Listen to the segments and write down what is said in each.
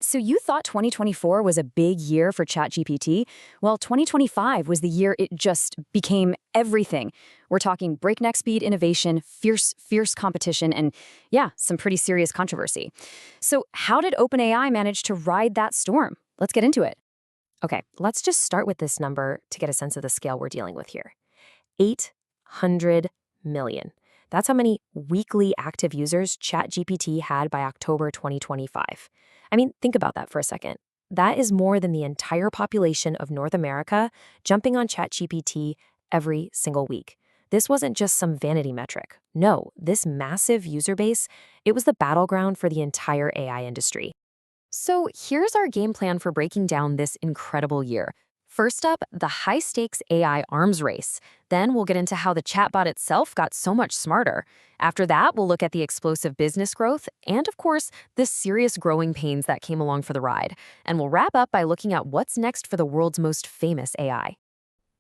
So you thought 2024 was a big year for ChatGPT? Well, 2025 was the year it just became everything. We're talking breakneck speed innovation, fierce competition, and yeah, some pretty serious controversy. So how did OpenAI manage to ride that storm? Let's get into it. Okay, let's just start with this number to get a sense of the scale we're dealing with here. 800 million. That's how many weekly active users ChatGPT had by October 2025. I mean, think about that for a second. That is more than the entire population of North America jumping on ChatGPT every single week. This wasn't just some vanity metric. No, this massive user base, it was the battleground for the entire AI industry. So here's our game plan for breaking down this incredible year. First up, the high-stakes AI arms race. Then we'll get into how the chatbot itself got so much smarter. After that, we'll look at the explosive business growth and, of course, the serious growing pains that came along for the ride. And we'll wrap up by looking at what's next for the world's most famous AI.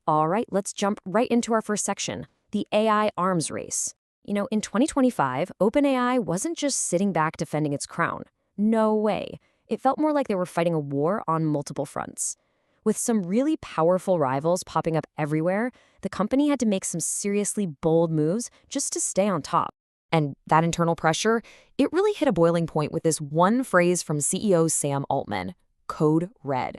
All right, let's jump right into our first section, the AI arms race. In 2025, OpenAI wasn't just sitting back defending its crown. No way. It felt more like they were fighting a war on multiple fronts. With some really powerful rivals popping up everywhere, the company had to make some seriously bold moves just to stay on top. And that internal pressure, it really hit a boiling point with this one phrase from CEO Sam Altman, code red.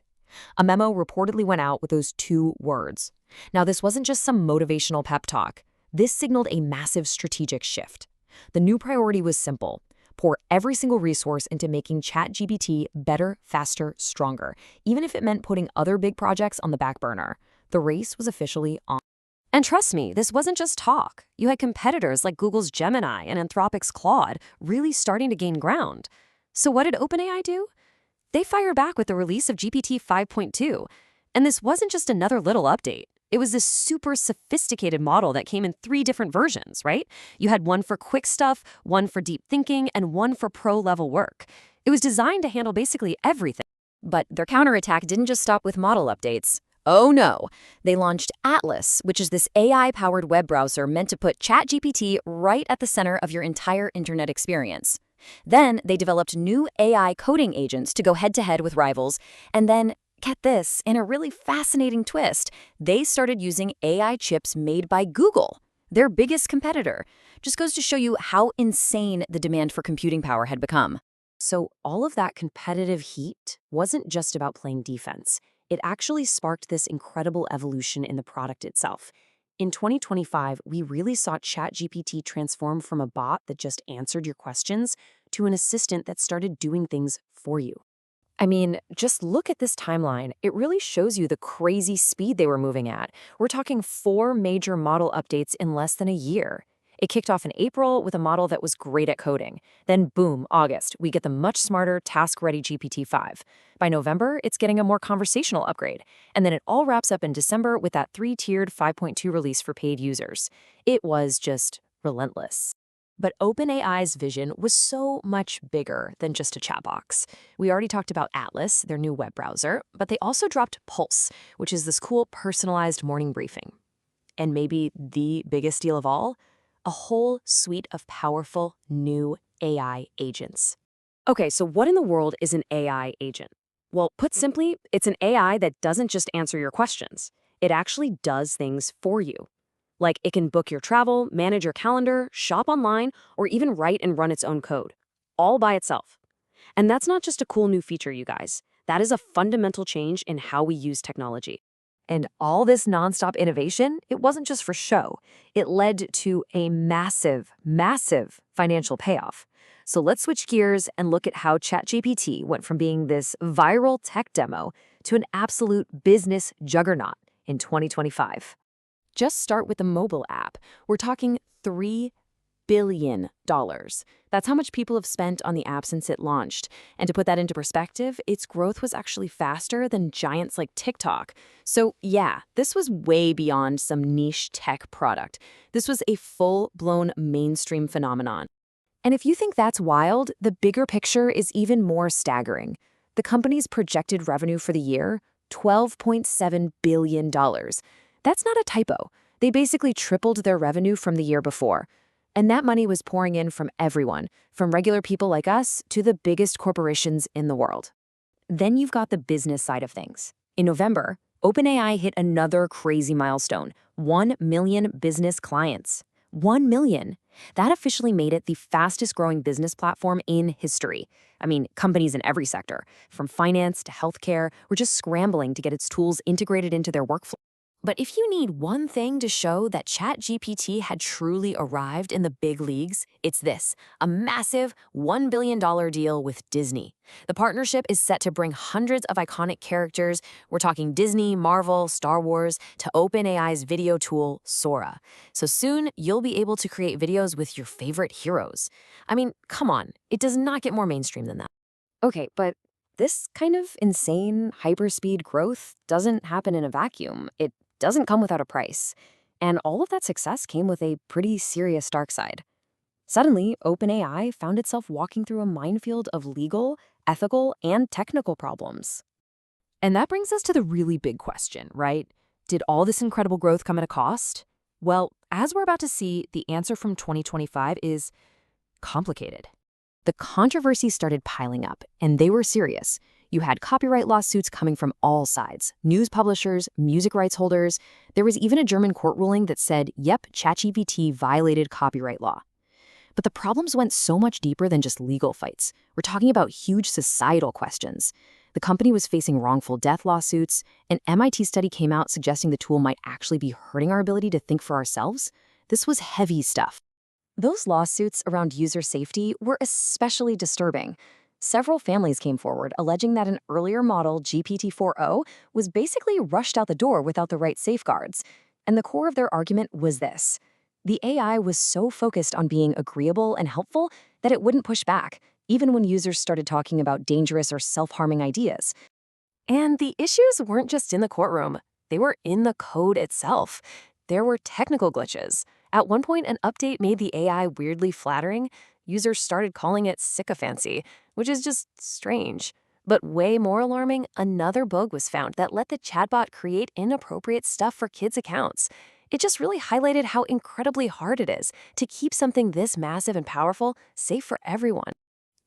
A memo reportedly went out with those two words. Now, this wasn't just some motivational pep talk. This signaled a massive strategic shift. The new priority was simple: pour every single resource into making ChatGPT better, faster, stronger, even if it meant putting other big projects on the back burner. The race was officially on. And trust me, this wasn't just talk. You had competitors like Google's Gemini and Anthropic's Claude really starting to gain ground. So what did OpenAI do? They fired back with the release of GPT 5.2. And this wasn't just another little update. It was this super sophisticated model that came in 3 different versions, right? You had one for quick stuff, one for deep thinking, and one for pro-level work. It was designed to handle basically everything. But their counterattack didn't just stop with model updates. Oh no! They launched Atlas, which is this AI-powered web browser meant to put ChatGPT right at the center of your entire internet experience. Then they developed new AI coding agents to go head-to-head with rivals, and then get this, in a really fascinating twist, they started using AI chips made by Google, their biggest competitor. Just goes to show you how insane the demand for computing power had become. So all of that competitive heat wasn't just about playing defense. It actually sparked this incredible evolution in the product itself. In 2025, we really saw ChatGPT transform from a bot that just answered your questions to an assistant that started doing things for you. I mean, just look at this timeline. It really shows you the crazy speed they were moving at. We're talking 4 major model updates in less than a year. It kicked off in April with a model that was great at coding. Then boom, August, we get the much smarter, task-ready GPT-5. By November, it's getting a more conversational upgrade. And then it all wraps up in December with that 3-tiered 5.2 release for paid users. It was just relentless. But OpenAI's vision was so much bigger than just a chat box. We already talked about Atlas, their new web browser, but they also dropped Pulse, which is this cool personalized morning briefing. And maybe the biggest deal of all, a whole suite of powerful new AI agents. Okay, so what in the world is an AI agent? Well, put simply, it's an AI that doesn't just answer your questions. It actually does things for you. Like it can book your travel, manage your calendar, shop online, or even write and run its own code, all by itself. And that's not just a cool new feature, you guys. That is a fundamental change in how we use technology. And all this nonstop innovation, it wasn't just for show. It led to a massive, massive financial payoff. So let's switch gears and look at how ChatGPT went from being this viral tech demo to an absolute business juggernaut in 2025. Just start with the mobile app. We're talking $3 billion. That's how much people have spent on the app since it launched. And to put that into perspective, its growth was actually faster than giants like TikTok. So yeah, this was way beyond some niche tech product. This was a full-blown mainstream phenomenon. And if you think that's wild, the bigger picture is even more staggering. The company's projected revenue for the year, $12.7 billion. That's not a typo. They basically tripled their revenue from the year before. And that money was pouring in from everyone, from regular people like us to the biggest corporations in the world. Then you've got the business side of things. In November, OpenAI hit another crazy milestone: 1 million business clients. 1 million. That officially made it the fastest growing business platform in history. I mean, companies in every sector, from finance to healthcare, were just scrambling to get its tools integrated into their workflow. But if you need one thing to show that ChatGPT had truly arrived in the big leagues, it's this: a massive $1 billion deal with Disney. The partnership is set to bring hundreds of iconic characters — we're talking Disney, Marvel, Star Wars — to OpenAI's video tool, Sora. So soon, you'll be able to create videos with your favorite heroes. I mean, come on, it does not get more mainstream than that. Okay, but this kind of insane hyperspeed growth doesn't happen in a vacuum. It doesn't come without a price. And all of that success came with a pretty serious dark side. Suddenly, OpenAI found itself walking through a minefield of legal, ethical, and technical problems. And that brings us to the really big question, right? Did all this incredible growth come at a cost? Well, as we're about to see, the answer from 2025 is complicated. The controversies started piling up, and they were serious. You had copyright lawsuits coming from all sides: news publishers, music rights holders. There was even a German court ruling that said, yep, ChatGPT violated copyright law. But the problems went so much deeper than just legal fights. We're talking about huge societal questions. The company was facing wrongful death lawsuits. An MIT study came out suggesting the tool might actually be hurting our ability to think for ourselves. This was heavy stuff. Those lawsuits around user safety were especially disturbing. Several families came forward alleging that an earlier model, GPT-4o, was basically rushed out the door without the right safeguards. And the core of their argument was this: the AI was so focused on being agreeable and helpful that it wouldn't push back, even when users started talking about dangerous or self-harming ideas. And the issues weren't just in the courtroom. They were in the code itself. There were technical glitches. At one point, an update made the AI weirdly flattering. Users started calling it sycophancy, which is just strange. But way more alarming, another bug was found that let the chatbot create inappropriate stuff for kids' accounts. It just really highlighted how incredibly hard it is to keep something this massive and powerful safe for everyone.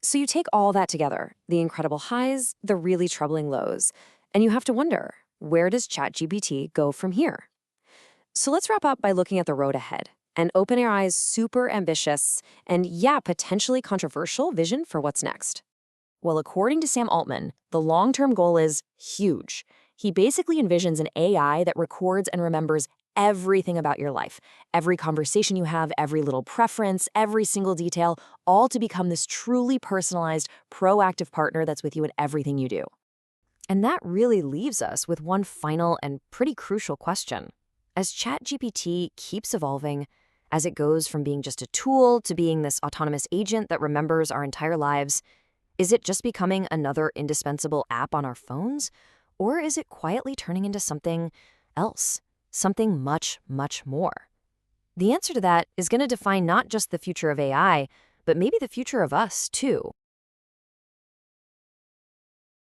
So you take all that together, the incredible highs, the really troubling lows, and you have to wonder, where does ChatGPT go from here? So let's wrap up by looking at the road ahead and OpenAI's super ambitious and, yeah, potentially controversial vision for what's next. Well, according to Sam Altman, the long-term goal is huge. He basically envisions an AI that records and remembers everything about your life, every conversation you have, every little preference, every single detail, all to become this truly personalized, proactive partner that's with you in everything you do. And that really leaves us with one final and pretty crucial question. As ChatGPT keeps evolving, as it goes from being just a tool to being this autonomous agent that remembers our entire lives, is it just becoming another indispensable app on our phones? Or is it quietly turning into something else, something much, much more? The answer to that is going to define not just the future of AI, but maybe the future of us, too.